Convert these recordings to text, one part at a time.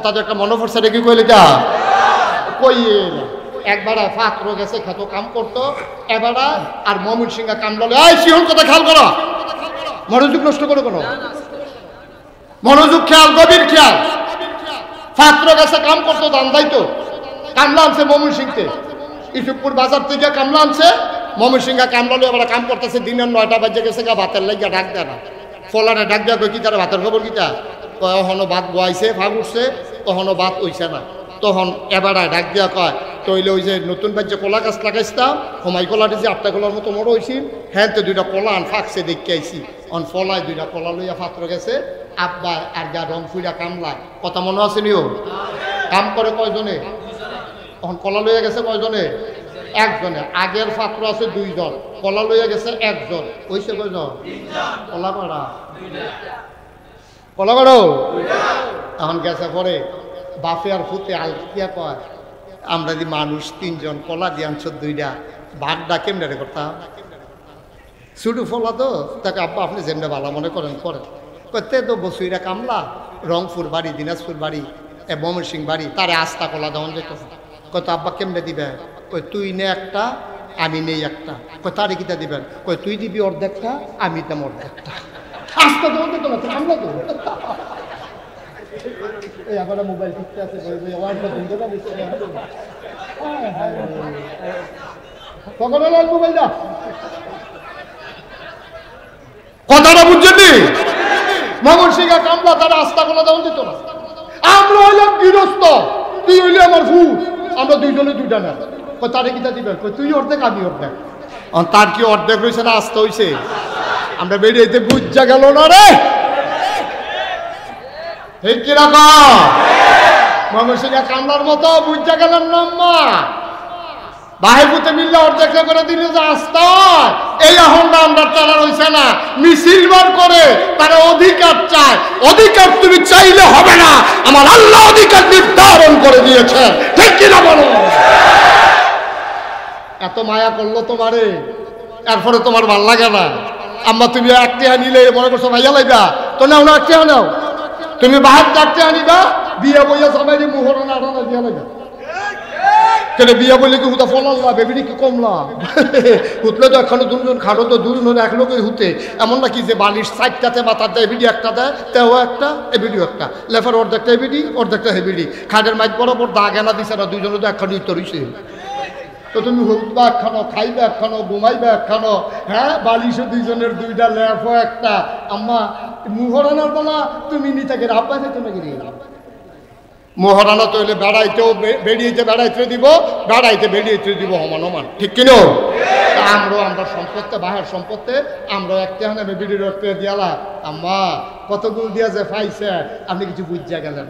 তাদের একটা মনে পড়ছে রেখে কইলে যা কইয়ে একবার ফাত্র গেছে খেত কাম করতো এবার আর মমিন সিংহা কাম বলে এই সিংহর কথা খেয়াল করো মনোযোগ নষ্ট করো কোনো মনোযোগ খেয়াল গভীর খেয়াল ফাত্র গেছে কাম করতো দান দাইতো কামলা আনছে মমিন সিংকে ইসুপুর বাজার থেকে কামলা আনছে মমিন সিংহা কামলা এবার কাম করতেছে দিনের 9টা বাজে গেছে গা ভাতের লাগিয়া ডাক দেয় না ফলারে ডাক দেওয়া কি তারা ভাতের খবর কিটা কখনো ভাত বয়াইছে ভাগ উঠছে কখনো ভাত হইছে না তখন এবারে ডাক দিয়া কয় তৈলে ওই যে নতুন বাচ্চা কলা গাছ লাগাইছিলাম হোমাই কলাটি যে 8টা কলার মতো বড় হয়েছি হ্যাঁ তো 2টা কলা আন ফাঁকছে দেখতে আইছি অন ফলায় 2টা কলা লইয়া পাত্র গেছে আব্বা আর যা রং ফুইরা কামলায় কথা মনে আছে নিও কাম করে কয়জনে তখন কলা লইয়া গেছে কয়জনে একজনে আগের পাত্র আছে 2 জন কলা লইয়া গেছে 1 জন হইছে কয়জন 3 জন কলা পাড়া কলা পাড়ো এখন গেছে পরে বাপে আর ফুতে আলকিয়া কয় আমরা যে মানুষ 3 জন কলা দিয়ে আনছ 2টা ভাগটা কেমনে রে করতাম ছোটো ফলা তো তাকে আব্বা আপনি যেমনি ভালো মনে করেন করেন কইতে তো বসুইরা কামলা রংপুর বাড়ি দিনাজপুর বাড়ি ময়মনসিং বাড়ি তারে আস্তা কলা দেওয়ান যেত কত আব্বা কেমনে দিবেন কই তুই নে একটা আমি নেই একটা কই তারে কিটা দিবেন কই তুই দিবি অর্ধেকটা আমি দাম অর্ধেকটা আস্তা দেওয়ান যেত না কামলা তো এই আবার মোবাইল টিপতে আছে ওয়াইফাই বন্ধ না দিছে কখন লাল মোবাইল দা কথাটা বুঝছেন ময়মনসিংহা কামলা তারা আস্তা কোনো দেওয়া দিত না আমরা হইলাম গৃহস্থ তুই হইলে আমার ভূত আমরা 2 জনে 2টা না কই তারে কিটা দিবেন কই তুই অর্ধেক আমি অর্ধেক তার কি অর্ধেক হইছে না আস্তা হইছে আমরা বেরিয়েতে বুঝা গেল না রে ঠিক কিরকম ময়মনসিংহা কামলার মতো বুঝা গেলাম না আম্মা বাহে পুতে মিললে অর্ধেক করে দিলে যে আস্তা এই আহ্বানটা আমরা চালার হইছে না মিছিল বার করে তারা অধিকার চায় অধিকার তুমি চাইলে হবে না আমার আল্লাহ অধিকার নির্ধারণ করে দিয়েছে ঠিক কিনা বলো এত মায়া করলো তোমারে এরপরে তোমার ভাল লাগে না আম্মা তুমি একটা নিলে মনে করছো ভাইয়া লাইবা তো নাও না একটা নাও তুমি বাহার চারটে আনিবা বিয়ে বইয়া সবাই মুহরণ আড়ানা দিয়া লাগা কেন বিয়া বলে কি হুতা ফলাল না বেবিনি কি কমলা হুতলে তো এখানে 2 জন খাটো তো 2 জন এক লোকই হুতে এমন নাকি যে বালিশ 4টাতে মাথার দেয় এবিডি একটা দেয় তেও একটা এবিডিও একটা লেফার অর্ধেকটা এবিডি অর্ধেকটা হেবিডি খাটের মাইক বরাবর দাগ এনা দিছে না 2 জনে তো একখানি উত্তর হইছে তো তুমি হুতবা একখানো খাইবে একখানো ঘুমাইবে একখানো হ্যাঁ বালিশও 2 জনের 2টা লেফও একটা আম্মা মুহরানার বলা তুমি নিতাকে আব্বা যেত নাকি রে মহারানা তো হইলে বেড়াইতেও বেড়াইতে দিব বেড়াইতে বেরিয়েতে দিব সমান ঠিক কিনো আমরা সম্পত্তি বাহের সম্পত্তি আমরা একটা হানে বিড়ি রক্ত দিয়ালা আম্মা কতগুলো দিয়া যে পাইছে আপনি কিছু বুঝা গেলেন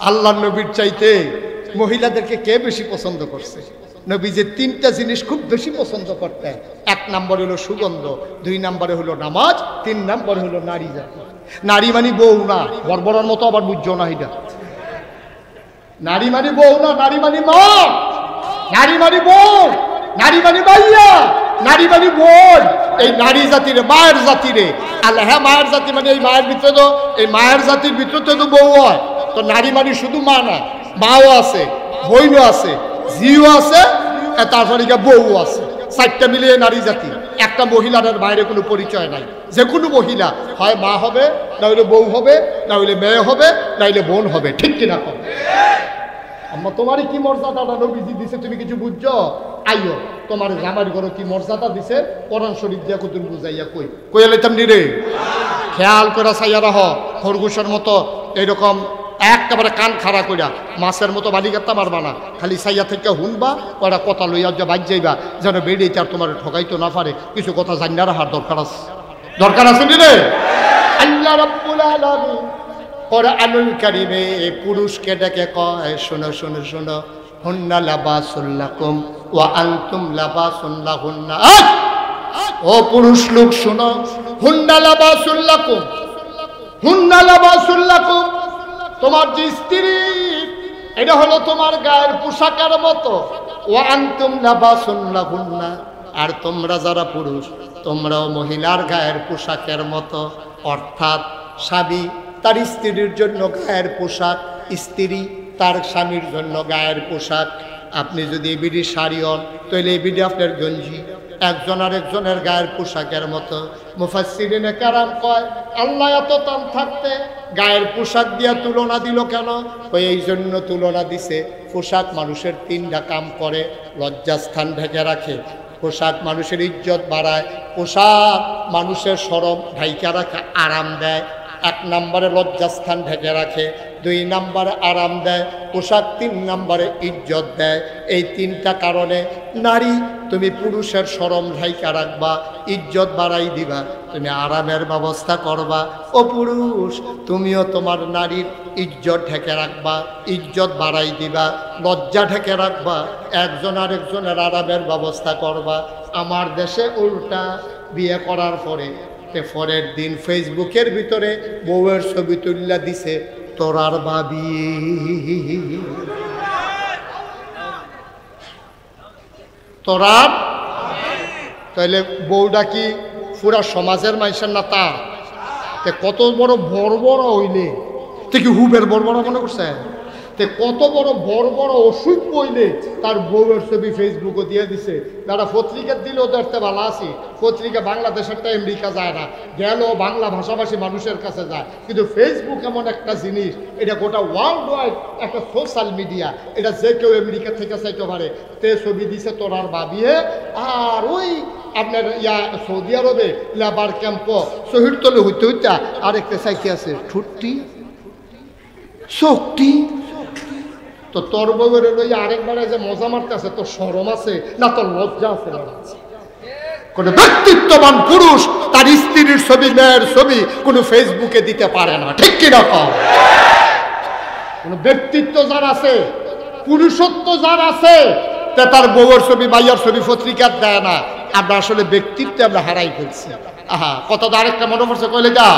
আল্লাহ নবীর চাইতে মহিলাদেরকে কে বেশি পছন্দ করছে নবী যে 3টা জিনিস খুব বেশি পছন্দ করতেন 1 নম্বরে হলো সুগন্ধ 2 নম্বরে হলো নামাজ 3 নম্বরে হলো নারী জাতি নারী মানে বউ না বর্বরের মতো আবার বুঝছো না এটা নারী মানে বউ না নারী মানে মা নারী মানে বউ নারী মানে মাইয়া নারী মানে বোন এই নারী জাতিরে মায়ের জাতিরে আল্লাহ হ্যাঁ মায়ের জাতি মানে এই মায়ের ভিতরে তো এই মায়ের জাতির ভিতরে তো বউ হয় তো নারী মানে শুধু মা না মাও আছে বোনও আছে জিও আছে তারপরে বউ আছে 4টা মিলিয়ে নারী জাতি একটা মহিলার বাইরে কোনো পরিচয় নাই যে কোনো মহিলা হয় মা হবে না হইলে বউ হবে না হইলে মেয়ে হবে না হইলে বোন হবে ঠিক কিনা কম আম্মা তোমারই কি মর্যাদাটা নবীজি দিছে তুমি কিছু বুঝছো আইও তোমার জামার ঘরে কি মর্যাদা দিছে কোরআন শরীফ দিয়া কত বুঝাইয়া কই লাইতাম নি রে খেয়াল করে চাইয়া রাহ খরগোশের মতো এইরকম একেবারে কান খাড়া কইরা মাছের মতো বালিগাত্তা মারবা না খালি সাইয়া থেকে হুনবা ওরা কথা লইয়া যা বাজ যাইবা যেন বেরিয়ে আর তোমার ঠকাইতো না পারে কিছু কথা জানিয়া রাখার দরকার আছে নি রে আল্লাহ রাব্বুল আলামিন কোরআনুল কারীমে পুরুষকে ডেকে কয় শোনো শোনো শোনো হুন্না লাবাসুল লাকুম ওয়া আনতুম লাবাসুন লাহুন্না ও পুরুষ লোক শোনো হুন্না লাবাসুল লাকুম হুন্না লাবাসুল লাকুম তোমার যে স্ত্রী এটা হলো তোমার গায়ের পোশাকের মতো ওয়া আনতুম লাবাসুন লাহুন্না আর তোমরা যারা পুরুষ তোমরাও মহিলার গায়ের পোশাকের মতো অর্থাৎ স্বামী তার স্ত্রীর জন্য গায়ের পোশাক, স্ত্রী তার স্বামীর জন্য গায়ের পোশাক। আপনি যদি এবিডি শাড়ি হন তাহলে এবিডি আপনার গঞ্জি, একজন আরেকজনের গায়ের পোশাকের মতো। মুফাসসিরিনে কেরাম কয় আল্লাহ এত তাম থাকতে গায়ের পোশাক দিয়া তুলনা দিল কেন? ওই এই জন্য তুলনা দিছে, পোশাক মানুষের তিনটা কাম করে। লজ্জাস্থান ঢেকে রাখে, পোশাক মানুষের ইজ্জত বাড়ায়, পোশাক মানুষের শরম ঢাইকা রাখে, আরাম দেয়। 1 নম্বরে লজ্জাস্থান ঢেকে রাখে, 2 নম্বরে আরাম দেয়, পোশাক 3 নম্বরে ইজ্জত দেয়। এই 3টা কারণে নারী তুমি পুরুষের শরম ঢাইকা রাখবা, ইজ্জত বাড়াই দিবা, তুমি আরামের ব্যবস্থা করবা। ও পুরুষ তুমিও তোমার নারীর ইজ্জত ঢেকে রাখবা, ইজ্জত বাড়াই দিবা, লজ্জা ঢেকে রাখবা, একজন আরেকজনের আরামের ব্যবস্থা করবা। আমার দেশে উল্টা, বিয়ে করার পরের দিন ফেসবুকের ভিতরে বউয়ের ছবি তুল্লা দিছে তোরার ভাবি। তোরার তাহলে বউটা কি পুরা সমাজের মানুষের না? তা কত বড় বড় হইলে তে কি হুবের বড় মনে করছে? তে কত বড় অসুখ বইলে তার বউয়ের ছবি ফেসবুকে দিয়ে দিছে। যারা পত্রিকা দিলেও দেখতে ভালো আছি, পত্রিকা বাংলাদেশেরটা আমেরিকা যায় না, গেল বাংলা ভাষাভাষী মানুষের কাছে যায়। কিন্তু ফেসবুক এমন একটা জিনিস, এটা গোটা ওয়ার্ল্ড ওয়াইড একটা সোশ্যাল মিডিয়া, এটা যে কেউ আমেরিকা থেকে চাইতে পারে। তে ছবি দিছে তোরার ভাবিয়ে, আর ওই আপনার সৌদি আরবে লেবার ক্যাম্প শহীদ তলে হইতে হইতে আরেকটা সাইকে আছে ঠুট্টি শক্তি। তো তোর বউয়ের লই আরেকবার যে মজা মারতে আছে, তোর শরম আছে না? তোর লজ্জা আছে না? কোন ব্যক্তিত্ববান পুরুষ তার স্ত্রীর ছবি, মেয়ের ছবি কোনো ফেসবুকে দিতে পারে না, ঠিক কিনা কও? কোন ব্যক্তিত্ব যার আছে, পুরুষত্ব যার আছে, তার বউয়ের ছবি, মাইয়ার ছবি পত্রিকা দেয় না। আমরা আসলে ব্যক্তিত্ব আমরা হারাই ফেলছি। আহা, কত আরেকটা মনে পড়ছে, কইলে যা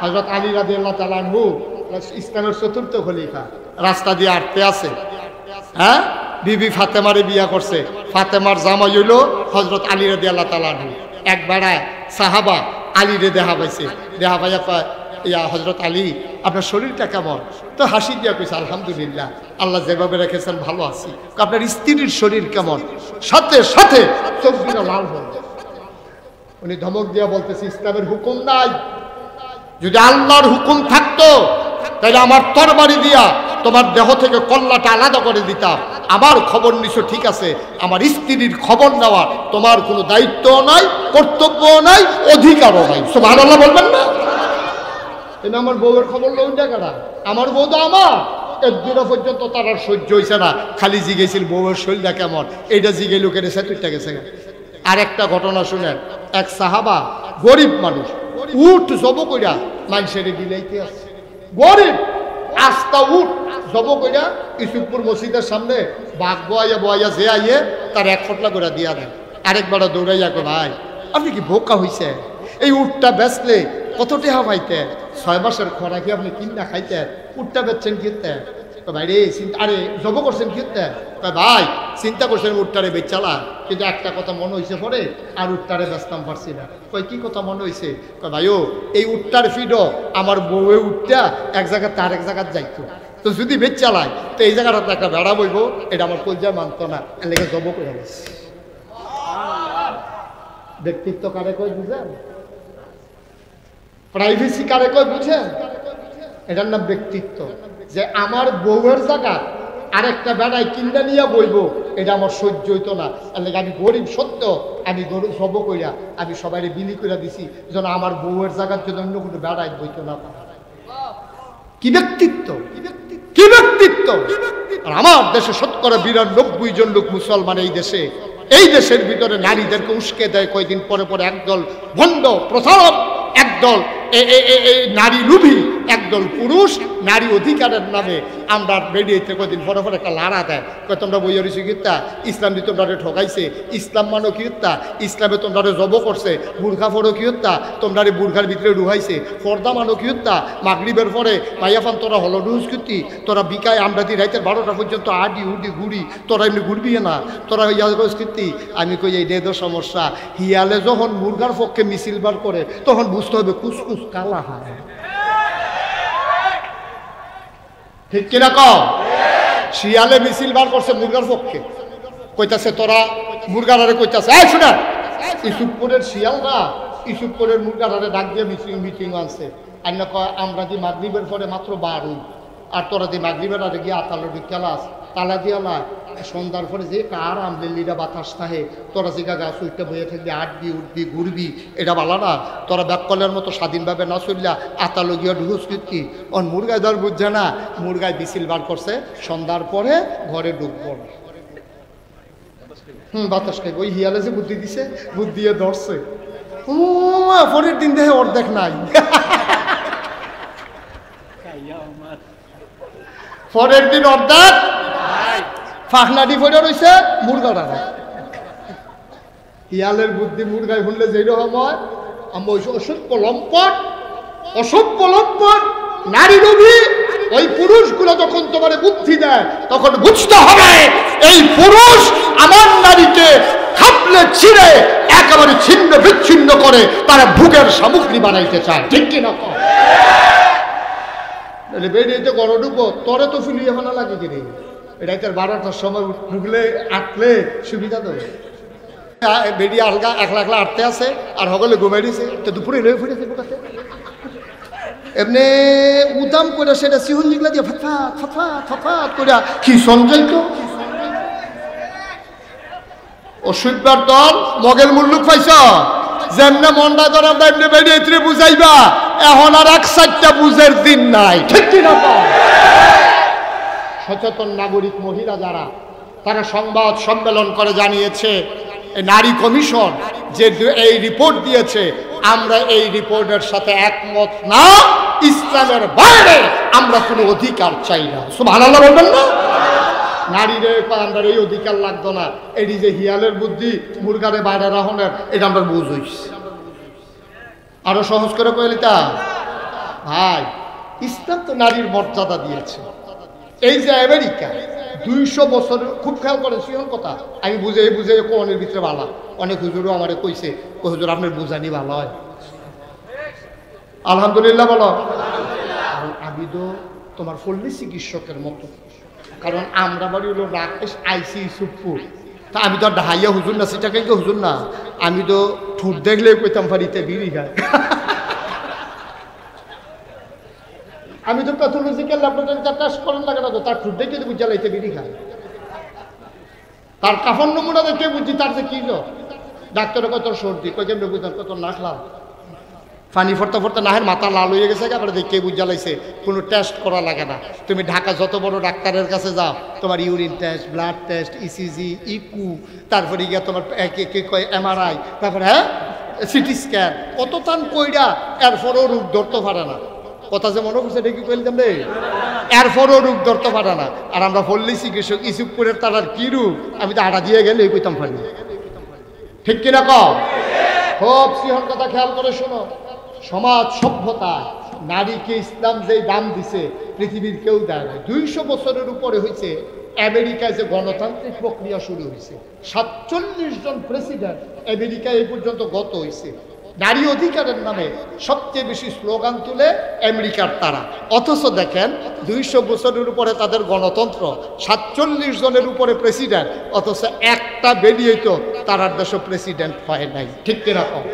হযরত আলী রাদিয়াল্লাহু তাআলা আনহু, ইসলামের 4র্থ খলিফা, রাস্তা দিয়ে আটতে আছে। হ্যাঁ, বিবি ফাতেমারে বিয়া করছে। ফাতেমার জামাই হইল হযরত আলী রাদিয়াল্লাহু তাআলা আনহু। এক বেড়ায় সাহাবা আলীরে দেখা পাইছে, দেখা পাইয়া কয় ইয়া হযরত আলী আপনার শরীরটা কেমন? তো হাসি দিয়া কইছে আলহামদুলিল্লাহ, আল্লাহ যেভাবে রেখেছেন ভালো আছি। আপনার স্ত্রীর শরীর কেমন? সাথে সাথে চোখ দুটো লাল হল। উনি ধমক দিয়া বলতেছে ইসলামের হুকুম নাই, যদি আল্লাহর হুকুম থাকতো তাহলে আমার তরবারি দিয়া তোমার দেহ থেকে কল্লাটা আলাদা করে দিতাম। আমার খবর নিছো ঠিক আছে, আমার স্ত্রীর খবর নেওয়া তোমার কোনো দায়িত্বও নাই, কর্তব্যও নাই, অধিকারও নাই। সুবহানাল্লাহ বলবেন না? আমার বউয়ের খবর লই টাকাটা, আমার বউ তো আমার। একদিনও পর্যন্ত তার আর সহ্য হয়েছে না, খালি জিগেছিল বউয়ের শরীরটা কেমন, এইটা জিগে লোকের এসে তুইটা গেছে। আর একটা ঘটনা শুনেন, এক সাহাবা গরিব মানুষ, উঠ জব কইরা মানুষের বিলাইতে আছে, গরিব আস্তা উঠ জব কইরা ইসুফপুর মসজিদের সামনে বাঘ বয়া যে আইয়ে তার 1 ফটলা করে দিয়া দেয়। আরেকবার দৌড়াইয়া কো ভাই আপনি কি বোকা হইছে? এই উটটা বেচলে কত টাকা পাইতেন? 6 মাসের খোরাকি আপনি কিনা খাইতেন, উটটা বেচছেন কিনতে? ভাই রে আরে জব করছেন কিনতে? ভাই চিন্তা করছেন উটটারে বেচালা, কিন্তু একটা কথা মনে হয়েছে পরে আর উটটারে বেচতাম পারছি না। কই কি কথা মনে হয়েছে? ভাইও এই উটটার ফিডও আমার বউয়ে উঠটা এক জায়গা তার এক জায়গায় যাইতো, তো যদি বেচ চালায় তো এই জায়গাটাতে একটা বেড়া বইব, এটা আমার কলজা মানতো না, এর লেগে জব করে গেছে। ব্যক্তিত্ব কারে কই বুঝেন? প্রাইভেসি কারে কই বুঝেন? এটার নাম ব্যক্তিত্ব। যে আমার বউয়ের জায়গা আরেকটা বেড়ায় কিনতে নিয়ে বইব, এটা আমার সহ্য হইতো না। আমি গরিব সত্য, আমি গরিব সব কইরা আমি সবাই বিলি করে দিছি যেন আমার বউয়ের জায়গার জন্য অন্য কোনো বেড়ায় বইতো না। কি ব্যক্তিত্ব, কি ব্যক্তিত্ব! আর আমার দেশে 92% জন লোক মুসলমান। এই দেশের ভিতরে নারীদেরকে উস্কে দেয় কয়দিন পরে পরে একদল ভণ্ড প্রচারক, একদল নারী লুভি, একদল পুরুষ নারী অধিকারের নামে আমরা বেরিয়েতে কদিন পরে পরে একটা লাড়া দেয়। তোমরা বইয়ের কিত্তা ইসলাম দিয়ে তোমরা ঠকাইছে, ইসলাম মানো কিত্তা, ইসলামে তোমরা জব করছে, বুর্খা ফরো কিত্তা, তোমরা বুর্খার ভিতরে ডুহাইছে, পর্দা মানো কিত্তা, মাগরিবের পরে মাইয়াফান তোরা হলো ডুস কীর্তি, তোরা বিকায় আমরা দি রাইতের 12টা পর্যন্ত আডি উডি ঘুরি, তোরা এমনি ঘুরবি না, তোরা ইয়াজ কীর্তি। আমি কই এই দেদ সমস্যা। হিয়ালে যখন মুরগার পক্ষে মিছিল বার করে তখন বুঝতে হবে কুসকুস কালা হয়। ঠিক কিনা কম? শিয়ালে মিছিল বার করছে মুরগার পক্ষে, কইতাছে তোরা মুরগারে কইতাছে এই শুনেন ইসুফপুরের শিয়ালরা ইসুফপুরের মুরগারে ডাক দিয়ে মিটিং আনছে, আর না কয় আমরা যে মাগরিবের পরে মাত্র 12 আর তোরা যে মাগরিবের আগে গিয়ে আতালোর খেলাস তালা দিয়া না সন্ধ্যার পরে যে কার আমলেলিরা বাতাস থাহে তোরা যে গাছ উঠতে বইয়ে থাকবি আটবি উঠবি ঘুরবি, এটা ভালো না। তোরা ব্যাককলের মতো স্বাধীনভাবে না চললা আতালো গিয়া ঢুস কি অন মুরগায় ধর বুঝছে না, মুরগায় বিছিল বার করছে সন্ধ্যার পরে ঘরে ঢুকবো না। বাতাস খাইব। ওই হিয়ালে যে বুদ্ধি দিছে বুদ্ধি দিয়ে ধরছে, পরের দিন দেখে অর্ধেক নাই। পরের দিন অর্ধেক ফাঁকনাটি পড়ে রয়েছে মুরগাটা নাই। হিয়ালের বুদ্ধি মুরগায় শুনলে যেরকম হয়, আমরা অসভ্য লম্পট নারী নবী ওই পুরুষগুলো যখন তোমার বুদ্ধি দেয় তখন বুঝতে হবে এই পুরুষ আমার নারীকে খাপলে ছিঁড়ে একেবারে ছিন্ন বিচ্ছিন্ন করে তারা ভোগের সামগ্রী বানাইতে চায়। ঠিক কিনা? বেরিয়েতে গড় ঢুকবো তোরে তো ফিলিয়ে ফেলা লাগে কিনে রাতের 12টার সময় ঢুকলে আটলে সুবিধা তো বেরিয়ে আলগা একলা একলা আটতে আছে আর সকলে ঘুমাই দিছে তো দুপুরে লয়ে ফুটেছে বোকাতে এমনি উদাম করে সেটা সিহুন জিগলা দিয়ে ফাফা করে কি সঞ্জয় তো অসুবিধার দল মগের মুল্লুক পাইছ যেমনে মন্ডা ধরা এমনি বেরিয়ে বুঝাইবা এখন আর 1/4টা বুঝের দিন নাই। ঠিক কিনা? সচেতন নাগরিক মহিলা যারা তারা সংবাদ সম্মেলন করে জানিয়েছে নারী কমিশন যে এই রিপোর্ট দিয়েছে আমরা এই রিপোর্টের সাথে একমত না, ইসলামের বাইরে আমরা কোনো অধিকার চাই না। সুবহানাল্লাহ বলবেন না? নারীরে আমরা এই অধিকার লাগতো না, এটি যে হিয়ালের বুদ্ধি মুরগারে বাইরে রাখনের এটা আমরা বুঝ হইছি। আরো সহজ করে কইলিতা ভাই ইসলাম তো নারীর মর্যাদা দিয়েছে। এই যে আমেরিকা 200 বছর খুব খেয়াল করে সিহন কথা আমি বুঝে কোনের ভিতরে ভালো অনেক হুজুরও আমারে কইছে হুজুর আপনার বুঝানি ভালো হয় আলহামদুলিল্লাহ বলো। আমি তো তোমার পল্লী চিকিৎসকের মতো, কারণ আমরা বাড়ি হলো রাকেশ আইসি ইসুফপুর, তা আমি তো আর ঢাইয়া হুজুর না সেটাকে হুজুর না, আমি তো ঠুট দেখলে কইতাম ফারিতে বিড়ি খায়। আমি তো প্যাথোলজিক্যাল ল্যাবরেটরিতে টেস্ট করেন লাগে না তো তার ঠুট দেখে বুঝা লাইতে বিড়ি খায়, তার কাফন নমুনা দেখে বুঝি তার যে কি ডাক্তারের কত সর্দি কই কেমন বুঝতাম কত নাকলাম পানি ফরতে ফরতে নাহের মাথা লাল হয়ে গেছে আবার দেখে বুঝা লাইছে, কোনো টেস্ট করা লাগে না। তুমি ঢাকা যত বড় ডাক্তারের কাছে যাও তোমার urine test, blood test, ECG, echo, তারপরে গিয়ে তোমার কে কয় এমআরআই, তারপরে হ্যাঁ সিটি স্ক্যান, কত তান কইরা এরপরও রোগ ধরতে পারে না। কথা যে মনে করছে দেখি কইলাম রে এরপরও রোগ ধরতে পারে না। আর আমরা পল্লী চিকিৎসক ইসুফপুরের তার কি রোগ আমি তো আড়া দিয়ে গেলে কইতাম পারি। ঠিক কিনা কম? খুব সিহন কথা খেয়াল করে শোনো। সমাজ সভ্যতা নারীকে ইসলাম যে দাম দিছে পৃথিবীর কেউ দেয় না। 200 বছরের উপরে হয়েছে আমেরিকায় যে গণতান্ত্রিক প্রক্রিয়া শুরু হয়েছে, 47 জন প্রেসিডেন্ট আমেরিকায় এই পর্যন্ত গত হয়েছে। নারী অধিকারের নামে সবচেয়ে বেশি স্লোগান তুলে আমেরিকার তারা, অথচ দেখেন 200 বছরের উপরে তাদের গণতন্ত্র, 47 জনের উপরে প্রেসিডেন্ট, অথচ একটা বেরিয়ে তো তারার দেশে প্রেসিডেন্ট হয় নাই। ঠিক কিনা কম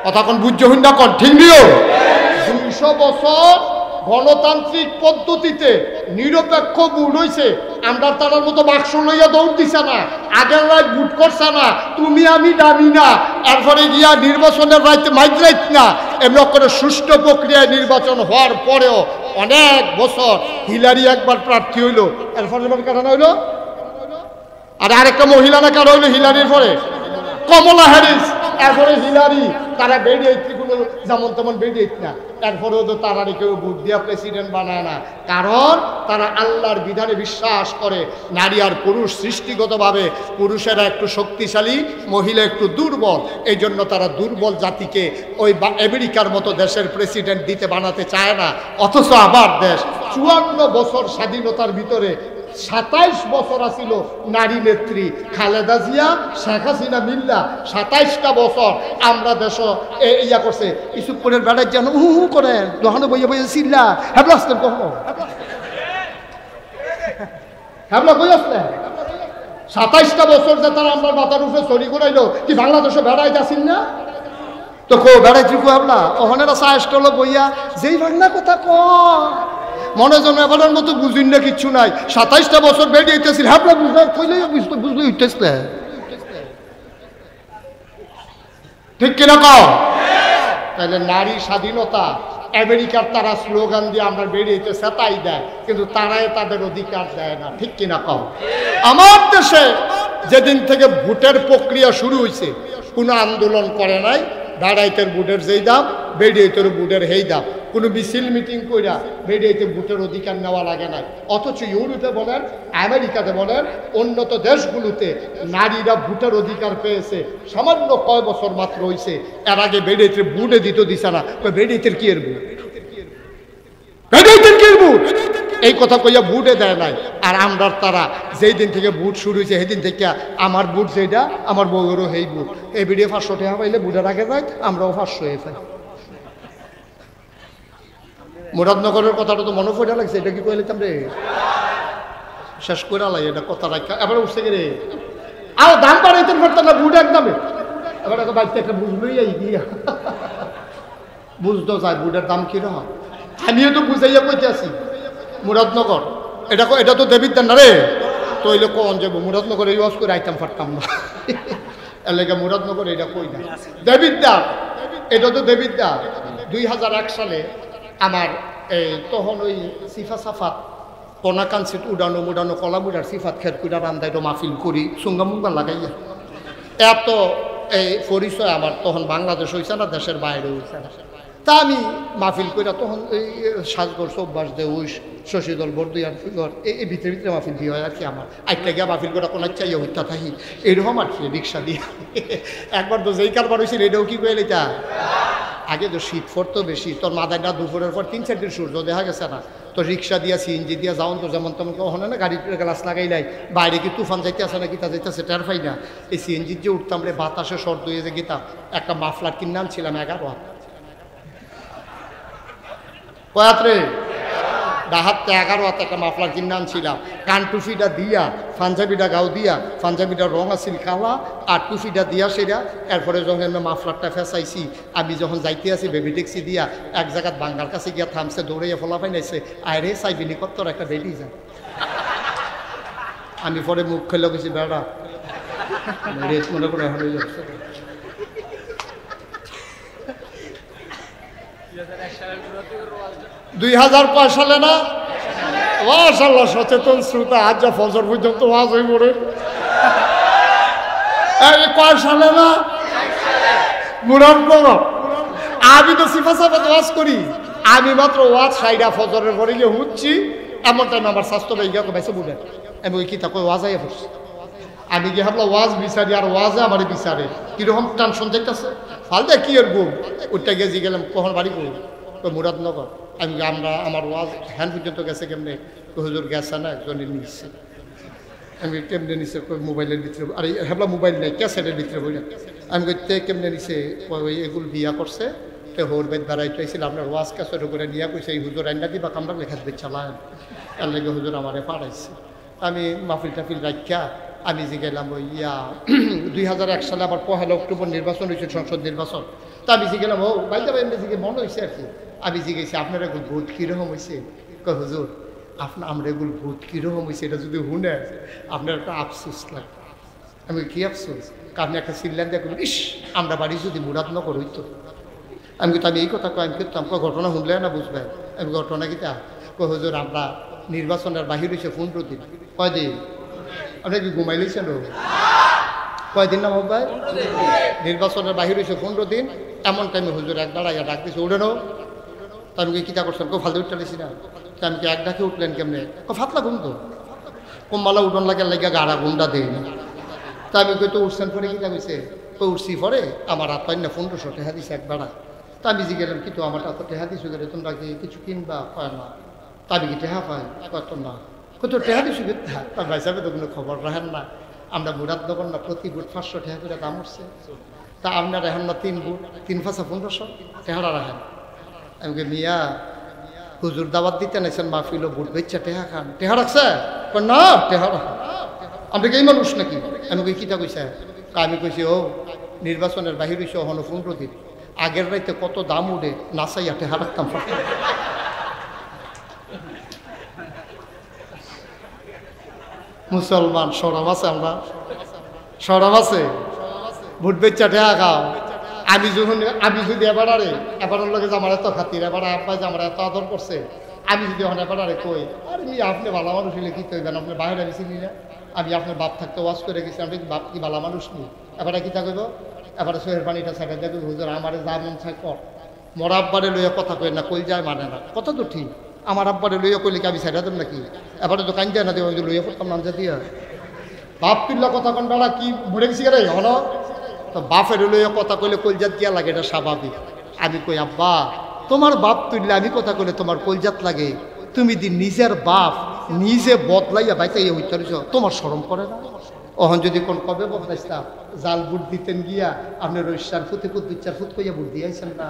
কথা কোন বুঝছো না কন ঠিক নিও? 200 বছর গণতান্ত্রিক পদ্ধতিতে নিরপেক্ষ ভোট হয়েছে, আমরা তার মতো বাক্স লইয়া দৌড় দিছে না, আগের রাত ভোট করছে না, তুমি আমি দাবি না, এরপরে গিয়া নির্বাচনের রাইতে মাইগ্রেট না, এমন করে সুষ্ঠু প্রক্রিয়ায় নির্বাচন হওয়ার পরেও অনেক বছর হিলারি একবার প্রার্থী হইল, এরপরে কারণ হইল আর আরেকটা মহিলা না কারণ হইলো হিলারির পরে কমলা হ্যারিস, এরপরে হিলারি, তারা বেরিয়ে কোনো যেমন তেমন বেরিয়ে না, এরপরেও তো তারা কেউ ভোট দিয়া প্রেসিডেন্ট বানায় না, কারণ তারা আল্লাহর বিধানে বিশ্বাস করে। নারী আর পুরুষ সৃষ্টিগতভাবে পুরুষেরা একটু শক্তিশালী, মহিলা একটু দুর্বল, এই জন্য তারা দুর্বল জাতিকে ওই আমেরিকার মতো দেশের প্রেসিডেন্ট দিতে বানাতে চায় না। অথচ আবার দেশ 54 বছর স্বাধীনতার ভিতরে 27 বছর আসিল নারী নেত্রী খালেদা জিয়া, শেখ হাসিনা মিল্লা, 27টা বছর আমরা দেশ ইয়া করছে। ইসুফপুরের বেড়ার যেন করে দোকানে বইয়ে বইয়ে চিল্লা হ্যাবলাস্তের কখনো হ্যাবলা কই আসলে 27টা বছর যে তারা আমার মাথার উপরে চুরি করাইলো কি বাংলাদেশে বেড়াই যাচ্ছেন না তো কো বেড়াইছি কো হ্যাবলা ওখানেরা সাহেস্টল বইয়া যেই বাংলা কথা ক মনে জন্ম এবার মতো বুঝিন না কিচ্ছু নাই 27টা বছর বেরিয়েছি হ্যাবলা বুঝলে কইলে বুঝলে উঠতেছে ঠিক কিনা কও তাহলে নারী স্বাধীনতা আমেরিকার তারা স্লোগান দিয়ে আমরা বেরিয়েছে তাই দেয় কিন্তু তারাই তাদের অধিকার দেয় না ঠিক কিনা কও আমার দেশে যেদিন থেকে ভোটের প্রক্রিয়া শুরু হয়েছে কোনো আন্দোলন করে নাই দাঁড়াইতের ভোটের যেই দাম বেরিয়েতের ভোটের হেই দাম কোনো মিছিল মিটিং কইরা বেরিয়েতে ভোটের অধিকার নেওয়া লাগে নাই অথচ ইউরোপে বলেন আমেরিকাতে বলেন উন্নত দেশগুলোতে নারীরা ভোটের অধিকার পেয়েছে সামান্য কয় বছর মাত্র হয়েছে এর আগে বেরিয়েতে ভোটে দিছে না বেরিয়েতের কি এর ভোট বেরিয়েতের কি এর ভোট এই কথা কইয়া ভোটে দেয় নাই আর আমরা তারা যেই দিন থেকে ভোট শুরু হয়েছে সেই দিন থেকে আমার ভোট যেটা আমার বউয়েরও সেই ভোট এই ভিডিও 500 টাকা পাইলে ভোটের আগে যায় আমরাও 500 হয়ে পাই মুরাদনগরের কথাটা তো মনে পড়ে লাগছে এটা কি কইলে রে শেষ করে আলাই এটা কথা রাখা এবার উঠছে রে আর দাম বাড়াইতে পারতো না ভোট একদমে এবার বাড়িতে একটা বুঝলোই এই দিয়া বুঝতো যায় ভোটের দাম কিরকম আমিও তো বুঝাইয়া কইতে আছি মুরাদনগর এটা তো দেবিদ্যান না রে তো এলে কোন যাবো মুরাদনগর ইউজ করে আইতাম পারতাম না এর লেগে মুরাদনগর এটা কই না দেবিদ্যা এটা তো দেবিদ্যা 2001 সালে আমার এই তখন ওই সিফা সাফাত কনাকাঞ্চিত উড়ানো কলাবুড়ার সিফাত খেত কুড়া রান্দাইটো মাহফিল করি সুঙ্গামুঙ্গা লাগাইয়া এত এই পরিচয় আমার তখন বাংলাদেশ হয়েছে না দেশের বাইরে হয়েছে না তা আমি মাহফিল কইরা তখন এই সাজগর সব্বাস দে উইস শশীদল বর্দিয়ার ফিগর এই ভিতরে ভিতরে মাহফিল দিয়ে হয় আর কি আমার আইটা গিয়া মাহফিল করা কোনো চাইয়া হইতা থাকি এইরকম আর কি রিক্সা দিয়ে একবার তো যেই কারবার হয়েছিল এটাও কি কইলে তা আগে তো শীত পড়তো বেশি তোর মাথায় না দুপুরের পর 3-4 দিন সূর্য দেখা গেছে না তো রিক্সা দিয়া সিএনজি দিয়া যাওন তো যেমন তেমন ওখানে না গাড়ির গ্লাস লাগাই নাই বাইরে কি তুফান যাইতে আসে না গীতা যাইতেছে টের পাই না এই সিএনজির যে উঠতাম রে বাতাসে শর্ট হয়ে যে গীতা একটা মাফলার কিনে আনছিলাম 11 হাত কয়াত্রে ডাহাতে 11 হাতে একটা মাফলার কিনে আনছিলাম কান টুফিটা দিয়া পাঞ্জাবিটা গাও দিয়া পাঞ্জাবিটার রং আছিল কালা আর টুফিটা দিয়া সেটা এরপরে যখন মাফলারটা ফেসাইছি আমি যখন যাইতে আছি বেবি ট্যাক্সি দিয়া এক জায়গাত বাঙ্গার কাছে গিয়া থামছে দৌড়াইয়া ফলা পাইনাইছে আরে সাইবিনি কত্তর একটা বেডি যায় আমি পরে মুখ খেলে গেছি বেড়া রেট মনে করে হয়ে যাচ্ছে 2005 সালে না মাশাআল্লাহ সচেতন শ্রোতা আজ যা ফজর পর্যন্ত ওয়াজ হয়ে পড়ে কয় সালে না মুরাদনগর আমি তো সিফা সাফাত ওয়াজ করি আমি মাত্র ওয়াজ সাইডা ফজরের পরে গিয়ে হুচ্ছি এমন টাইম আমার স্বাস্থ্য ভাইয়া বেঁচে বুঝে আমি ওই কিতা কই ওয়াজ আইয়া পড়ছি আমি গিয়ে ভাবলাম ওয়াজ বিচারি আর ওয়াজে আমার বিচারে কিরকম টেনশন দেখতেছে ফালদা কি এর গুম ওইটা গেছি গেলাম কখন বাড়ি করি তো মুরাদনগর আমি আমার ওয়াজ হ্যান্ড পর্যন্ত গেছে কেমনে হুজুর গেছে না একজনের নিচ্ছে আমি কেমনে নিচ্ছে মোবাইলের ভিতরে আরে হেবলা মোবাইল নেই ক্যাসেটের ভিতরে বই আমি কইতে কেমনে নিচ্ছে ওই এগুলো বিয়া করছে তো হোর বেদ বেড়াইতে আইছিল আপনার ওয়াজ ক্যাসেট করে নিয়ে কইছে এই হুজুর আইনা দিবা কামরা লেখা দিবে চালায় এর লেগে হুজুর আমারে পাঠাইছে আমি মাহফিল টাফিল রাখা আমি যে গেলাম ওই 2001 সালে আবার 1 অক্টোবর নির্বাচন হয়েছে সংসদ নির্বাচন তো আমি যে গেলাম ও বাইতে এমনি জিগে মনে হয়েছে আর কি আমি জিগেছি আপনার এগুলো ভোট কীরকম হয়েছে কয় হুজুর আমরা এগুলো ভোট কীরকম হয়েছে এটা যদি শুনে আপনার একটা আফসোস লাগবে আমি কি আফসোস আপনি একটা সিল্লান দিয়ে করবেন ইস আমরা বাড়ি যদি মুরাদনগর হইতো আমি কিন্তু আমি এই কথা কয় আমি কিন্তু আমাকে ঘটনা শুনলে না বুঝবে আমি ঘটনা কিতা কয় হুজুর আমরা নির্বাচনের বাহির হয়েছে 15 দিন কয়দিন আপনি কি ঘুমাই লইছেন কয়দিন না ভাই নির্বাচনের বাহির হয়েছে 15 দিন এমন টাইমে হুজুর এক দাঁড়াইয়া ডাক দিছে উঠেনো তা আমি কিতা করছেন কেউ ফালতে উঠতে দিছি না তা আমি কি এক ডাকে উঠলেন কেমনে ফাতলা ঘুম তো কম্বালা উঠন লাগে গাড়া গুন্ডা দেয় না তা আমি কই তো উঠছেন পরে কিতা কইছে তো উঠছি পরে আমার হাত পাই না 1500 টাকা দিছে এক বেড়া তা আমি জি গেলাম কিন্তু আমার হাতে টেহা দিছো গেলে তোমরা কি কিছু কিনবা পায় না তা আমি কি টেহা পাই কত না কত টেহা দিছো তার ভাই সাহেব তো কোনো খবর রাখেন না আমরা মুরাদনগর না প্রতি বুট 500 টাকা করে দাম উঠছে তা আপনার এখন না 3 বুট 3 5 1500 টেহারা রাখেন আমি মিয়া হুজুর দাওয়াত দিতে নাইছেন মাহফিল বুট বেচ্চা টেহা খান টেহা রাখছে না টেহা রাখা আপনি কি এই মানুষ নাকি আমি কই কিতা কইছে আমি কইছি ও নির্বাচনের বাহির হইছে হন 15 দিন আগের রাইতে কত দাম উঠে নাচাইয়া টেহা রাখতাম মুসলমান সরব আছে আমরা সরব আছে ভোট বেচ্চা টেহা খাও আমি যদি এবারের লগে যে আমার এত খাতির এবার আব্বা যে আমার এত আদর করছে আমি যদি এখন এবারে কই আরে আপনি ভালো মানুষ হইলে কি কইবেন আপনি বাইরে গেছিলি না আমি আপনার বাপ থাকতে ওয়াজ করে গেছি আমি বাপ কি ভালো মানুষ নি এবারে কি থাকইব এবারে সোহের পানিটা ছাড়া যাবে হুজুর আমারে যা মন চাই কর মোর আব্বারে লইয়া কথা কই না কই যায় মানে না কথা তো ঠিক আমার আব্বারে লইয়া কইলে কি আমি ছাড়া দেব নাকি এবারে তো কান যায় না দেব লইয়া পড়তাম নাম দিয়া বাপ পিল্লা কথা কোন বেড়া কি মরে গেছি রে হলো তো বাপের লইয়া কথা কইলে কলজাত গিয়া লাগে এটা স্বাভাবিক আমি কই আব্বা তোমার বাপ তুললে আমি কথা কইলে তোমার কলজাত লাগে তুমি দি নিজের বাপ নিজে বদলাইয়া বাইতে হইতে তোমার শরম করে না অহন যদি কোন কবে বদলাইছতাম জাল বুট দিতেন গিয়া আপনি রইসার ফুতে ফুট বিচার ফুট কইয়া বুট দিয়েছেন না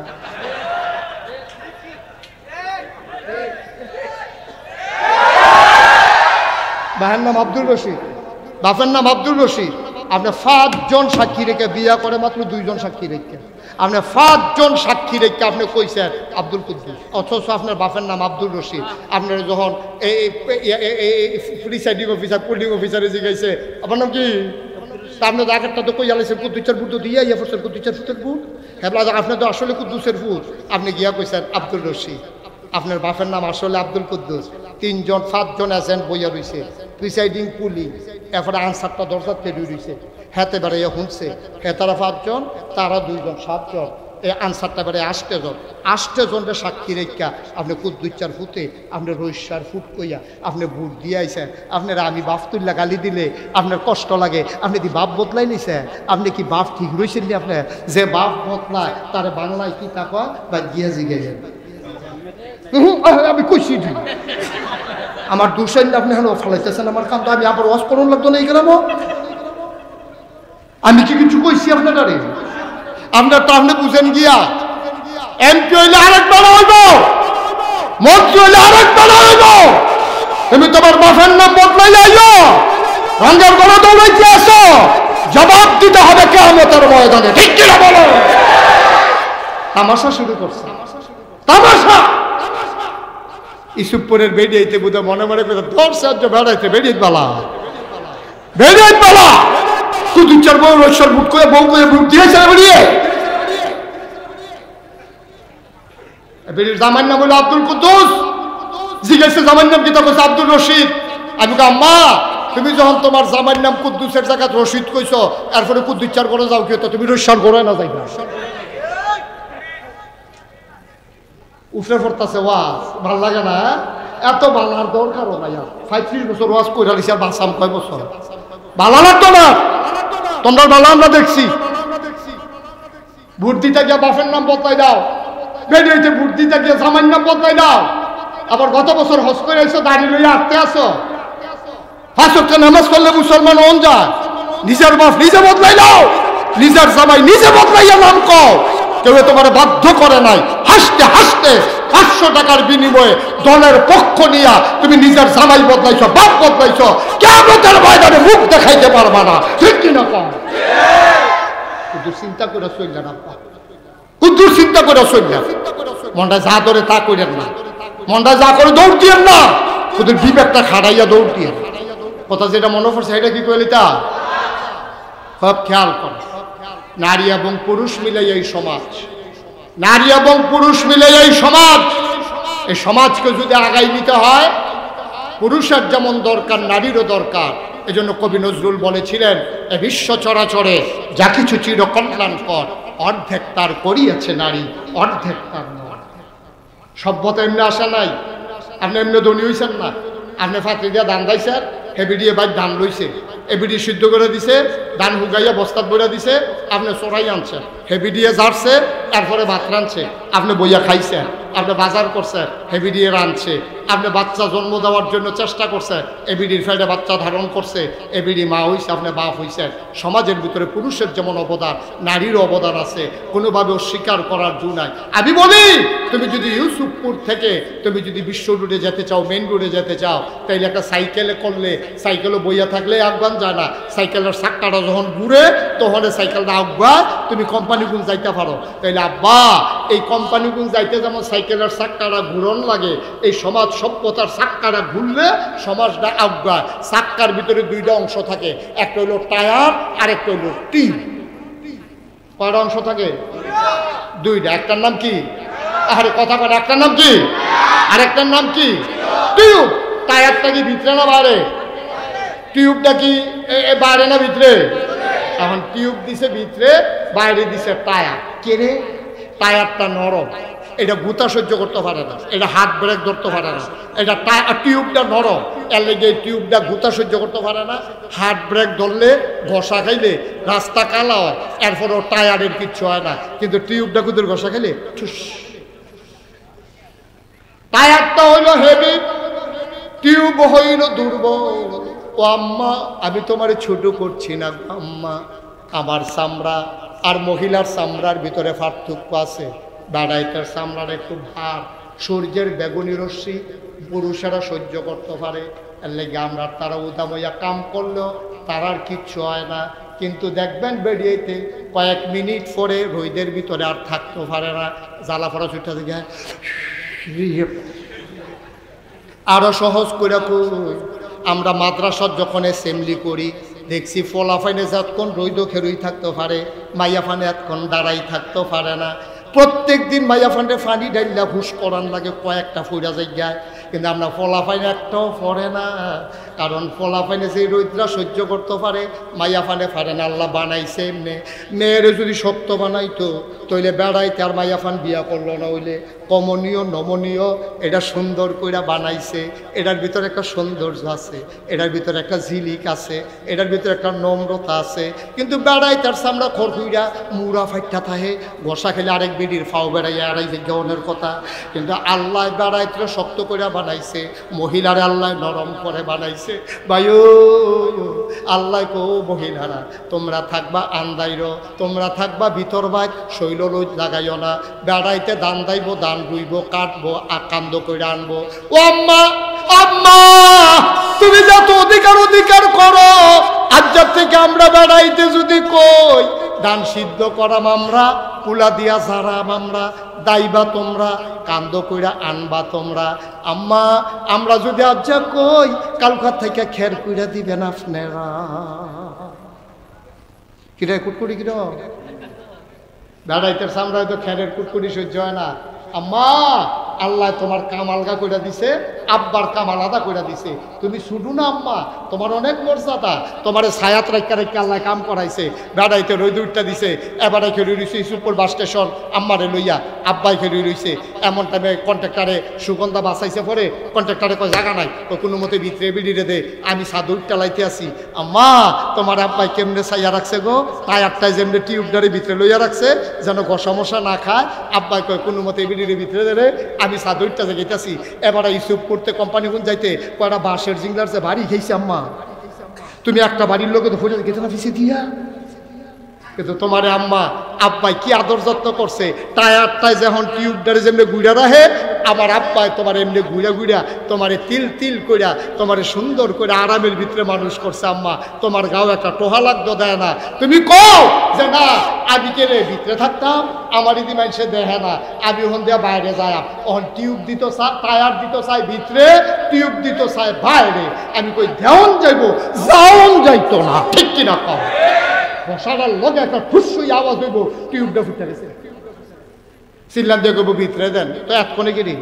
ভাইয়ের নাম আব্দুল রশিদ বাপের নাম আব্দুল রশিদ আপনি 5 জন সাক্ষী রেখে বিয়া করে মাত্র 2 জন সাক্ষী রেখে আপনি 5 জন সাক্ষী রেখে আপনি কইছেন আব্দুল কুদ্দুস অথচ আপনার বাপের নাম আব্দুল রশিদ আপনার যখন এই প্রিসাইডিং অফিসার পুলিং অফিসারে জিজ্ঞাসে আপনার নাম কি আপনি আগেরটা তো কই আলাইছেন কুদ্দুসের ফুট দিয়ে ইয়া করছেন কুদ্দুসের ফুটের ফুট হ্যাঁ আপনার তো আসলে কুদ্দুসের ফুট আপনি গিয়া কইছেন আব্দুল রশিদ আপনার বাপের নাম আসলে আব্দুল কুদ্দুস 3 জন 5 জন এজেন্ট বইয়া রয়েছে প্রিসাইডিং পুলিং এরপরে আনসারটা দরজার তৈরি রয়েছে হেতে বেড়াইয়া শুনছে হেতারা 5 জন তারা 2 জন 7 জন এই আনসারটা বেড়ে 8 জনের সাক্ষী রেখা আপনি কুদ্দুচার ফুটে আপনি রইসার ফুট কইয়া আপনি বুট দিয়ে আইছেন আপনারা আমি বাপ তুল্লা গালি দিলে আপনার কষ্ট লাগে আপনি কি বাপ বদলাই নিছেন আপনি কি বাপ ঠিক রয়েছেন নি আপনি যে বাপ বদলায় তার বাংলায় কি তা কয় বা গিয়া জিগেছেন আমি কইছি আমার দুশাইন আপনি হলো ফলাইতেছেন আমার কাম তো আমি আবার ওয়াশ করুন লাগতো না এই গেলাম আমি কি কিছু কইছি আপনারা রে আপনার তো আপনি বুঝেন গিয়া এমপি হইলে আরেকবার হইব মন্ত্রী হইলে আরেকবার হইব তুমি তোমার বাপের নাম বদলাই যাইও রঙের গলা দৌড়াইতে আসো জবাব দিতে হবে কিয়ামতের ময়দানে ঠিক কিনা বলো তামাশা শুরু করছে তামাশা ইসুপুরের বেরিয়েতে বোধ মনে মনে করে 10 সাহায্য বেড়াইতে বেরিয়ে পালা কুদুচার বউ রসর বুট করে বউ করে বুট দিয়েছে বেরিয়ে বেরিয়ে জামার নাম হলো আব্দুল কুদ্দুস জিজ্ঞেসে জামার নাম কি তা কইছে আব্দুল রশিদ আমি কই আম্মা তুমি যখন তোমার জামার নাম কুদ্দুসের জায়গা রশিদ কইছো এরপরে কুদ্দুচার করে যাও কি তো তুমি রসর করে না যাইবা উঠে পড়তেছে ওয়াজ ভাল লাগে না এত বালার দরকারও নাই 35 বছর ওয়াজ কইরা দিছি আর বাসাম কয় বছর ভালো লাগতো না তোমরা ভালো আমরা দেখছি ভোট দিতে গিয়ে বাপের নাম বদলাই দাও বেরিয়েছে ভোট দিতে গিয়ে জামাইয়ের নাম বদলাই দাও আবার গত বছর হজ করে এসো দাঁড়িয়ে লইয়া আটতে আসো 5 ওয়াক্ত নামাজ পড়লে মুসলমান হন যায় নিজের বাপ নিজে বদলাই দাও নিজের জামাই নিজে বদলাইয়া নাম কও কেউ তোমার বাধ্য করে নাই হাসতে হাসতে 500 টাকার বিনিময়ে দলের পক্ষ নিয়া তুমি নিজের জামাই বদলাইছো বাপ বদলাইছো কিয়ামতের ময়দানে মুখ দেখাইতে পারবা না ঠিক কি না কম শুধু চিন্তা করে চললেন না শুধু চিন্তা করে চললেন মনটা যা ধরে তা করেন না মনটা যা করে দৌড় দিয়েন না শুধু বিবেকটা খাড়াইয়া দৌড় দিয়েন কথা যেটা মনে পড়ছে এটা কি কইলি তা সব খেয়াল করো নারী এবং পুরুষ মিলে এই সমাজ নারী এবং পুরুষ মিলে এই সমাজকে যদি আগাই নিতে হয় পুরুষের যেমন দরকার নারীরও দরকার এজন্য কবি নজরুল বলেছিলেন এ বিশ্ব চরাচরে যা কিছু চিরকল্যাণকর অর্ধেক তার করিয়াছে নারী অর্ধেক তার নয় সভ্যতা এমনি আসা নাই আপনি এমনি ধনী হইছেন না আপনি ফাঁকি দিয়া ধান দাইছেন হেবিডিয়ে বাইক ধান লইছে এবিডি সিদ্ধ করে দিছে ধান হুগাইয়া বস্তাত বইয়া দিছে আপনি চড়াই আনছেন হেবিডিয়ে জারছে তারপরে ভাত রাঁধছে আপনি বইয়া খাইছেন আপনি বাজার করছেন হেবিডিয়ে রাঁধছে আপনি বাচ্চা জন্ম দেওয়ার জন্য চেষ্টা করছেন, এবিডির ফেডে বাচ্চা ধারণ করছে, এবিডি মা হইছে, আপনি বাপ হইছেন। সমাজের ভিতরে পুরুষের যেমন অবদান, নারীরও অবদান আছে, কোনোভাবে অস্বীকার করার জো নাই। আমি বলি, তুমি যদি ইউসুফপুর থেকে তুমি যদি বিশ্ব রোডে যেতে চাও, মেইন রোডে যেতে চাও, তাইলে একটা সাইকেলে করলে, সাইকেলও বইয়া থাকলে আহ্বান যায় না। সাইকেলের চাক্কাটা যখন ঘুরে তখন সাইকেলটা আহ্বান, তুমি কোম্পানিগুলো যাইতে পারো। তাইলে আব্বা, এই কোম্পানিগুলো যাইতে যেমন সাইকেলের চাক্কাটা ঘুরন লাগে, এই সমাজ সভ্যতার চাক্কাটা ঘুরলে সমাজটা আহ্বান। চাক্কার ভিতরে দুইটা অংশ থাকে, একটা হইল টায়ার আর একটা হইল টিউব। কয়টা অংশ থাকে? দুইটা। একটার নাম কি? আরে কথা বলে, একটার নাম কি আর একটার নাম কি? টিউব। টায়ারটা কি ভিতরে না বাইরে? টিউবটা কি বাইরে না ভিতরে? এখন টিউব দিছে ভিতরে, বাইরে দিছে টায়ার। কেনে? টায়ারটা নরম, এটা গুতা সহ্য করতে পারে না, এটা হাত ব্রেক ধরতে পারে না। এটা টিউবটা নরম, এর লেগে টিউবটা গুতা সহ্য করতে পারে না। হাত ব্রেক ধরলে, ঘষা খাইলে রাস্তা কালা হয়, এরপরও টায়ারের কিচ্ছু হয় না। কিন্তু টিউবটা কুদের ঘষা খাইলে ঠুস। টায়ারটা হইল হেভি, টিউব হইল দুর্বল। ও আম্মা, আমি তোমার ছোট করছি না আম্মা, আমার চামড়া আর মহিলার চামড়ার ভিতরে পার্থক্য আছে। বেড়াইটার চামড়ার একটু ভার, সূর্যের বেগুনি রশ্মি পুরুষেরা সহ্য করতে পারে, এর লেগে আমরা তারা উদামইয়া কাম করলেও তার আর কিচ্ছু হয় না। কিন্তু দেখবেন বেরিয়েতে কয়েক মিনিট পরে রোদের ভিতরে আর থাকতে পারে না, জ্বালা ফড়া ছুটে দিকে। আরো সহজ করে কই, আমরা মাদ্রাসার যখন অ্যাসেম্বলি করি, দেখছি ফলাফাইনে যতক্ষণ রৈদ খেরুই থাকতে পারে, মাইয়া ফানে এতক্ষণ দাঁড়াই থাকতে পারে না। প্রত্যেক দিন মাইয়া ফান্ডে ফানি ডাইলা হুশ করান লাগে, কয়েকটা ফুরা যায়। কিন্তু আমরা ফলাফাইনে একটাও পড়ে না, কারণ ফলাফাইনে যে রৌদ্রা সহ্য করতে পারে, মাইয়া ফানে পারে না। আল্লাহ বানাইছে এমনি। মেয়েরে যদি সত্য বানাইতো তইলে বেড়াইতে আর মাইয়া ফান বিয়া করলো না, হইলে কমনীয় নমনীয় এটা সুন্দর কইরা বানাইছে। এটার ভিতরে একটা সৌন্দর্য আছে, এটার ভিতরে একটা ঝিলিক আছে, এটার ভিতরে একটা নম্রতা আছে। কিন্তু বেড়াই তার সামরা খড়কুইরা মুড়া ফাইটা থাহে, ঘষা খেলে আরেক বিডির ফাও বেড়াইয়া আড়াই গনের কথা। কিন্তু আল্লাহ বেড়াইতে শক্ত করে বানাইছে, মহিলারে আল্লাহ নরম করে বানাইছে। ভাইও, আল্লাহ কো মহিলারা তোমরা থাকবা আন্দাইর, তোমরা থাকবা ভিতর ভাগ, শৈল রোজ লাগাইও না। বেড়াইতে দান দাইব, দান রুইব, কাটবো, আকান্দ করে আনবো। ও আম্মা, আম্মা, তুমি যত অধিকার করো, আজ থেকে আমরা বেড়াইতে যদি কই দান সিদ্ধ করাম আমরা, কুলা দিয়া সারাম আমরা, দাইবা তোমরা, কান্দ কইরা আনবা তোমরা। আম্মা, আমরা যদি আজ কই কালকার থেকে খের কইরা দিবেন আপনারা। কিরে কুটকুটি কির বেড়াইতে সামরা তো খেরের কুটকুটি সহ্য হয় না। আম্মা, আল্লাহ তোমার কাম আলগা কইরা দিছে, আব্বার কাম আলাদা কইরা দিছে। তুমি শুধু না আম্মা, তোমার অনেক মর্যাদা, তোমার ছায়াত রাখা রেখে আল্লাহ কাম করাইছে। বেড়াইতে রোদ উঠটা দিছে, এবারে খেলে রয়েছে ইসুপুর বাস স্টেশন, আম্মারে লইয়া আব্বাই খেলে রয়েছে। এমন টাইমে কন্ট্রাক্টারে সুগন্ধা বাঁচাইছে, পরে কন্ট্রাক্টারে কয় জায়গা নাই, ও কোনো মতে ভিতরে বিড়িরে দে, আমি সাদু উঠটা লাইতে আসি। আম্মা, তোমার আব্বাই কেমনে ছাইয়া রাখছে গো, টায়ারটায় যেমনি টিউবটারে ভিতরে লইয়া রাখছে যেন ঘষা মশা না খায়। আব্বাই কয় কোনো মতে বিড়িরে ভিতরে দে, আমি সাদুরটা যাইতেছি। এবারে ইসুপ করতে কোম্পানি গুণ যাইতে কয়টা বাঁশের জিংলার যে বাড়ি খেয়েছি। আম্মা, তুমি একটা বাড়ির লোকে তো ফোটে গেছে না পিছিয়ে দিয়া। কিন্তু তোমারে আম্মা আব্বাই কি আদর যত্ন করছে, টায়ারটায় যখন টিউবটারে যেমনি গুড়া রাখে, আমার আব্বাই তোমার এমনি গুড়া গুড়া তোমারে তিল তিল কইরা তোমারে সুন্দর করে আরামের ভিতরে মানুষ করছে। আম্মা, তোমার গাও একটা টোহা লাগতো দেয় না। তুমি কও যে না আমি কেড়ে ভিতরে থাকতাম, আমার ইদি মানুষে দেখে না, আমি ওখান দিয়ে বাইরে যাই। ওখান টিউব দিত চাই, টায়ার দিত চাই ভিতরে, টিউব দিত চাই বাইরে। আমি কই দেওয়ান যাইব, যাওন যাইতো না, ঠিক কিনা কও? বসাটার লগে একটা ঠুসুই আওয়াজ হইব, টিউবটা ফুটে গেছে। চিল্লান দিয়ে কইব ভিতরে দেন, তো এতক্ষণে কেড়ে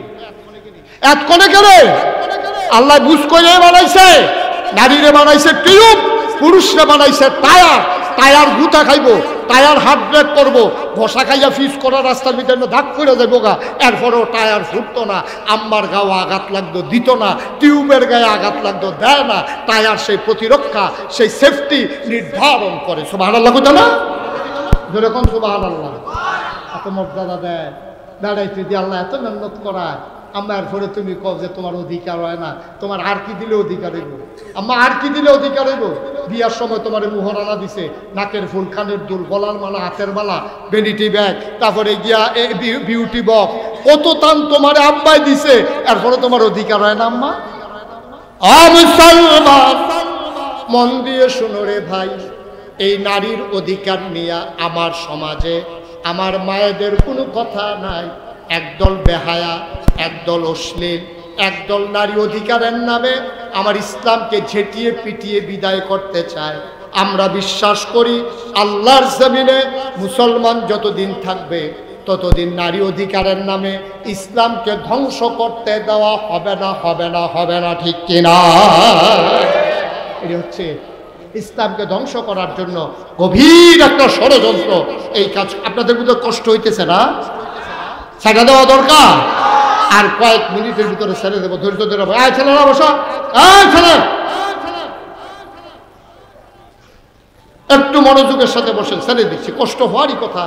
এতক্ষণে কেড়ে আল্লাহ বুঝ করে বানাইছে। নারীরে বানাইছে টিউব, পুরুষরে বানাইছে টায়ার। টায়ার গুতা খাইব, টায়ার হাত ব্রেক করবো, ঘষা খাইয়া ফিস করা রাস্তার ভিতরে ধাক করে যাবো গা, এরপরেও টায়ার ফুটতো না। আম্মার গাও আঘাত লাগতো, দিত না। টিউবের গায়ে আঘাত লাগতো, দেয় না। টায়ার সেই প্রতিরক্ষা, সেই সেফটি নির্ধারণ করে। সুবহানাল্লাহ কইতো না? যেরকম সুবহানাল্লাহ। এত মর্যাদা দেয়, বেড়াইতে দিয়ে আল্লাহ এত মেহনত করায়। আম্মা এরপরে তুমি কও যে তোমার অধিকার হয় না, তোমার আর কি দিলে অধিকার হইব? আম্মা আর কি দিলে অধিকার হইব? বিয়ার সময় তোমার মুহরানা দিছে, নাকের ফুল, কানের দুল, গলার মালা, হাতের মালা, ভ্যানিটি ব্যাগ, তারপরে গিয়া বিউটি বক্স, কত তান তোমার আব্বাই দিছে, এরপরে তোমার অধিকার হয় না আম্মা? মুসলমান মন দিয়ে শুনো রে ভাই, এই নারীর অধিকার নিয়ে আমার সমাজে আমার মায়েদের কোনো কথা নাই। একদল বেহায়া, একদল অশ্লীল, একদল নারী অধিকারের নামে আমার ইসলামকে ঝেঁটিয়ে পিটিয়ে বিদায় করতে চায়। আমরা বিশ্বাস করি আল্লাহর জমিনে মুসলমান যতদিন থাকবে ততদিন নারী অধিকারের নামে ইসলামকে ধ্বংস করতে দেওয়া হবে না, হবে না, হবে না, ঠিক কিনা? এটি হচ্ছে ইসলামকে ধ্বংস করার জন্য গভীর একটা ষড়যন্ত্র। এই কাজ আপনাদের মধ্যে কষ্ট হইতেছে না? ছেড়ে দেওয়া দরকার। আর কয়েক মিনিটের ভিতরে ছেড়ে দেবো, ধৈর্য ধরে ছেলেরা বসা, ছেলে একটু মনোযোগের সাথে বসেন, ছেড়ে দিচ্ছি। কষ্ট হওয়ারই কথা,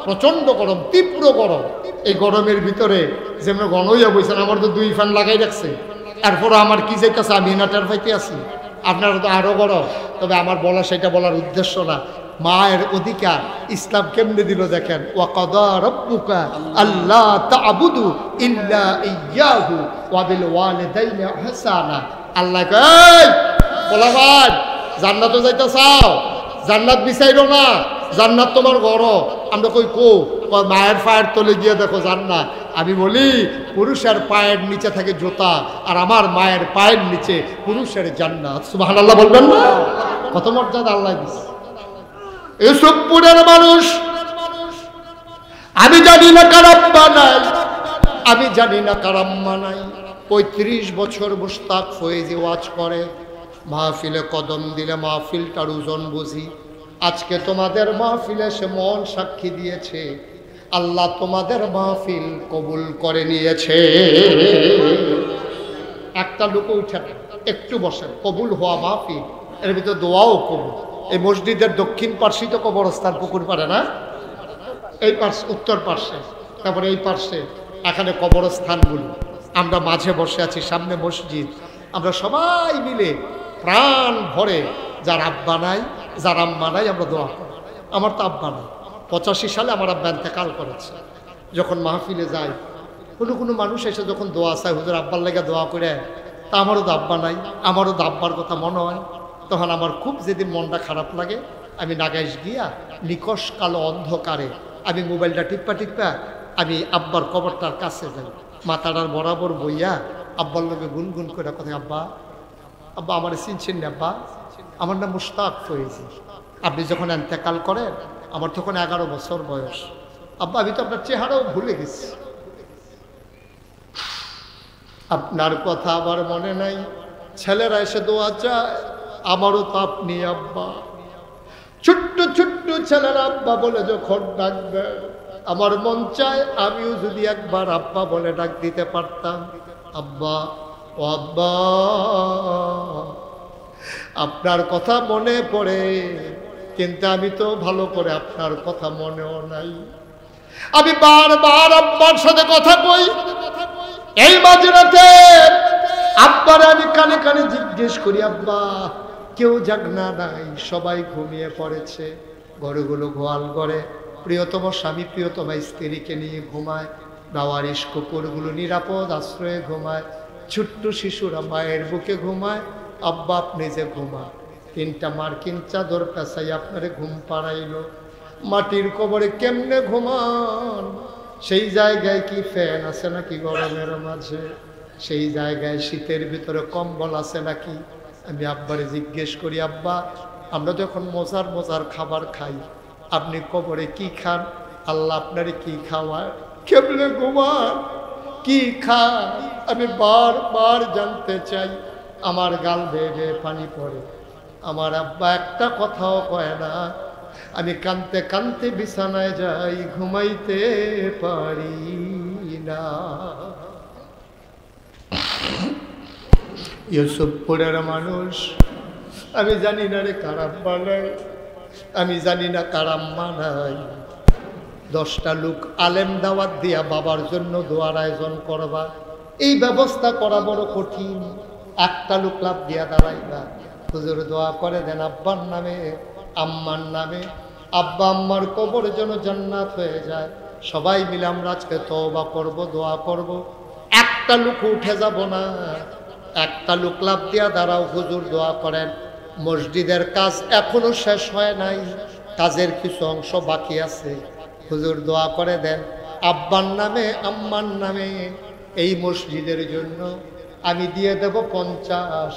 প্রচন্ড গরম, তীব্র গরম। এই গরমের ভিতরে যেমন গণইয়া বইছেন, আমার তো 2 ফ্যান লাগাই রাখছে, এরপরও আমার কি যাইতেছে আমি ইনাটার পাইতে আছি, আপনারা তো আরো গরম। তবে আমার বলা সেটা বলার উদ্দেশ্য না। মায়ের অধিকার ইসলাম কেমনে দিল দেখেন, ওয়াকাদা রাব্বুকা আল্লা তা'বুদু ইল্লা ইয়্যাহু ওয়া বিল ওয়ালিদাইনি ইহসানা। আল্লাহ কয় বলাবাদ জান্নাতে যাইতে চাও, জান্নাত বিচাইরো না, জান্নাত তোমার ঘর। আমরা কই মায়ের পায়ের তলে গিয়ে দেখো জান্নাত। আমি বলি পুরুষের পায়ের নিচে থাকে জুতা, আর আমার মায়ের পায়ের নিচে পুরুষের জান্নাত। সুবহানাল্লাহ বলবেন না? কত মর্যাদা আল্লাহ দিছে। এসব পুরের মানুষ, আমি জানি না কার আব্বা নাই, আমি জানি না কার আম্মা নাই। 35 বছর মুস্তাক ফয়েজি ওয়াজ করে, মাহফিলে কদম দিলে মাহফিলটার ওজন বুঝি। আজকে তোমাদের মাহফিলে সে মন সাক্ষী দিয়েছে, আল্লাহ তোমাদের মাহফিল কবুল করে নিয়েছে। একটা লোক উঠে একটু বসেন, কবুল হওয়া মাহফিল, এর ভিতরে দোয়াও কবুল। এই মসজিদের দক্ষিণ পার্শ্বে তো কবরস্থান, পুকুর পারে না, এই পার্শ্বে উত্তর পার্শ্বে, তারপরে এই পার্শ্বে এখানে কবরস্থানগুলো। আমরা মাঝে বসে আছি, সামনে মসজিদ। আমরা সবাই মিলে প্রাণ ভরে, যার আব্বা নাই, যার আম্মা নাই, আমরা দোয়া করি। আমার তো আব্বা নাই, 85 সালে আমার আব্বা ইন্তেকাল করেছে। যখন মাহফিলে যাই, কোনো মানুষ এসে যখন দোয়া চায়, হুজুর আব্বার লেগে দোয়া করে, তা আমারও তো আব্বা নাই, আমারও তো আব্বার কথা মনে হয়। তখন আমার খুব যেদিন মনটা খারাপ লাগে, আমি নাগাইশ গিয়া নিকশ কালো অন্ধকারে আমি মোবাইলটা টিপ্পা আমি আব্বার কবরটার কাছে যাই, মাথাটার বরাবর বইয়া আব্বার লোকে গুনগুন করে কথা, আব্বা আব্বা আমার চিনছেন না আব্বা, আমার নাম মুশতাক ফয়েজি, আপনি যখন ইন্তেকাল করেন আমার তখন 11 বছর বয়স। আব্বা আমি তো আপনার চেহারাও ভুলে গেছি, আপনার কথা আবার মনে নাই। ছেলেরা এসে দোয়া চায়, আমারও তো আপনি আব্বা। ছোট্ট ছোট্ট ছেলেরা আব্বা বলে যখন ডাকবে, আমার মন চায় আমিও যদি একবার আব্বা বলে ডাক দিতে পারতাম, আব্বা ও আব্বা। আপনার কথা মনে পড়ে, কিন্তু আমি তো ভালো করে আপনার কথা মনেও নাই। আমি বারবার আব্বার সাথে কথা কই। এই মাঝরাতে আব্বার আমি কানে কানে জিজ্ঞেস করি, আব্বা কেউ জাগনা নাই, সবাই ঘুমিয়ে পড়েছে, ঘরগুলো গোয়াল করে, প্রিয়তম স্বামী প্রিয়তমা স্ত্রীকে নিয়ে ঘুমায়, বাওয়ারিশ কুকুরগুলো নিরাপদ আশ্রয়ে ঘুমায়, ছোট্ট শিশুরা মায়ের বুকে ঘুমায়, আব্বা আপনি যে ঘুমা, 3টা মার্কিন চাদর পেঁচাই আপনারে ঘুম পাড়াইল। মাটির কবরে কেমনে ঘুমান? সেই জায়গায় কি ফ্যান আছে নাকি গরমের মাঝে? সেই জায়গায় শীতের ভিতরে কম্বল আছে নাকি? আমি আব্বারে জিজ্ঞেস করি, আব্বা আমরা যখন মজার মজার খাবার খাই, আপনি কবরে কি খান? আল্লাহ আপনারে কি খাওয়ায়? কেমনে ঘুমান? কি খান? আমি বারবার জানতে চাই। আমার গাল বেয়ে বেয়ে পানি পড়ে। আমার আব্বা একটা কথাও কয় না। আমি কানতে কানতে বিছানায় যাই, ঘুমাইতে পারি না। ইউসুফপুরের মানুষ, আমি জানি না রে কার আব্বা নাই, আমি জানি না কার আম্মা নাই। 10টা লোক আলেম দাওয়াত দিয়া বাবার জন্য দোয়ার আয়োজন করবা, এই ব্যবস্থা করা বড় কঠিন। একটা লোক লাভ দিয়া দাঁড়াইবা, হুজুর দোয়া করে দেন আব্বার নামে আম্মার নামে, আব্বা আম্মার কবর যেন জান্নাত হয়ে যায়। সবাই মিলে আমরা আজকে তওবা করব, দোয়া করব। একটা লোক উঠে যাব না, একটা লোক লাভ দিয়া দাঁড়াও, হুজুর দোয়া করেন। মসজিদের কাজ এখনো শেষ হয় নাই, কাজের কিছু অংশ বাকি আছে। হুজুর দোয়া করে দেন আব্বার নামে আম্মার নামে এই মসজিদের জন্য আমি দিয়ে দেব 50।